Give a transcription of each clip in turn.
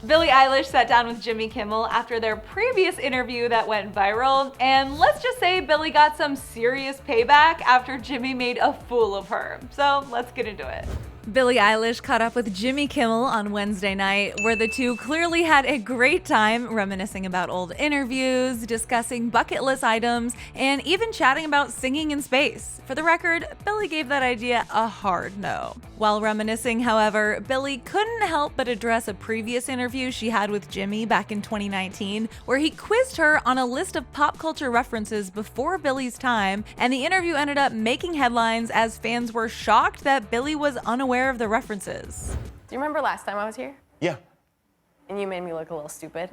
Billie Eilish sat down with Jimmy Kimmel after their previous interview that went viral, and let's just say Billie got some serious payback after Jimmy made a fool of her. So let's get into it. Billie Eilish caught up with Jimmy Kimmel on Wednesday night, where the two clearly had a great time reminiscing about old interviews, discussing bucket list items, and even chatting about singing in space. For the record, Billie gave that idea a hard no. While reminiscing, however, Billie couldn't help but address a previous interview she had with Jimmy back in 2019, where he quizzed her on a list of pop culture references before Billie's time, and the interview ended up making headlines as fans were shocked that Billie was unaware of the references. Do you remember last time I was here? Yeah. And you made me look a little stupid.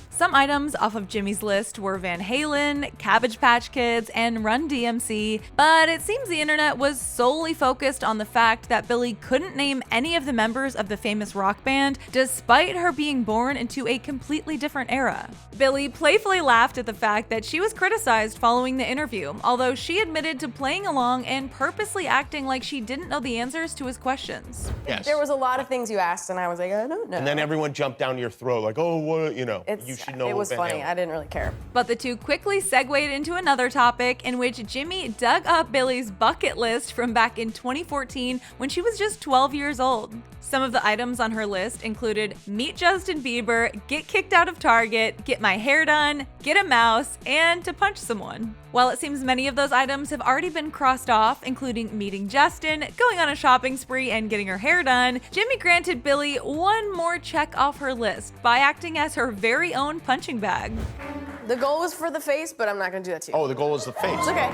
Some items off of Jimmy's list were Van Halen, Cabbage Patch Kids, and Run DMC, but it seems the internet was solely focused on the fact that Billie couldn't name any of the members of the famous rock band, despite her being born into a completely different era. Billie playfully laughed at the fact that she was criticized following the interview, although she admitted to playing along and purposely acting like she didn't know the answers to his questions. Yes. There was a lot of things you asked, and I was like, I don't know. And then everyone jumped down your throat like, oh, what, you know, you should know. It was Van funny. Halen. I didn't really care. But the two quickly segued into another topic in which Jimmy dug up Billie's bucket list from back in 2014 when she was just 12 years old. Some of the items on her list included meet Justin Bieber, get kicked out of Target, get my hair done, get a mouse, and to punch someone. While it seems many of those items have already been crossed off, including meeting Justin, going on a shopping spree, and getting her hair done, Jimmy granted Billie one more check off her list by acting as her very own punching bag. The goal was for the face, but I'm not going to do that to you. Oh, the goal is the face. It's okay.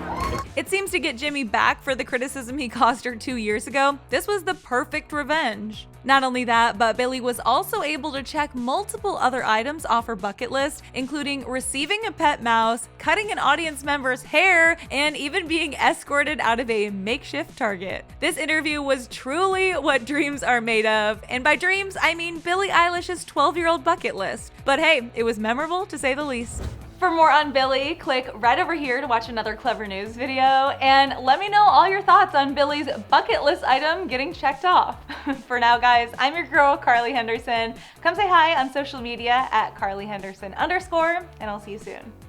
It seems to get Jimmy back for the criticism he caused her 2 years ago. This was the perfect revenge. Not only that, but Billie was also able to check multiple other items off her bucket list, including receiving a pet mouse, cutting an audience member's hair, and even being escorted out of a makeshift Target. This interview was truly what dreams are made of, and by dreams, I mean Billie Eilish's 12-year-old bucket list. But hey, it was memorable to say the least. For more on Billie, click right over here to watch another Clevver News video, and let me know all your thoughts on Billie's bucket list item getting checked off. For now, guys, I'm your girl, Carly Henderson. Come say hi on social media at @CarlyHenderson_, and I'll see you soon.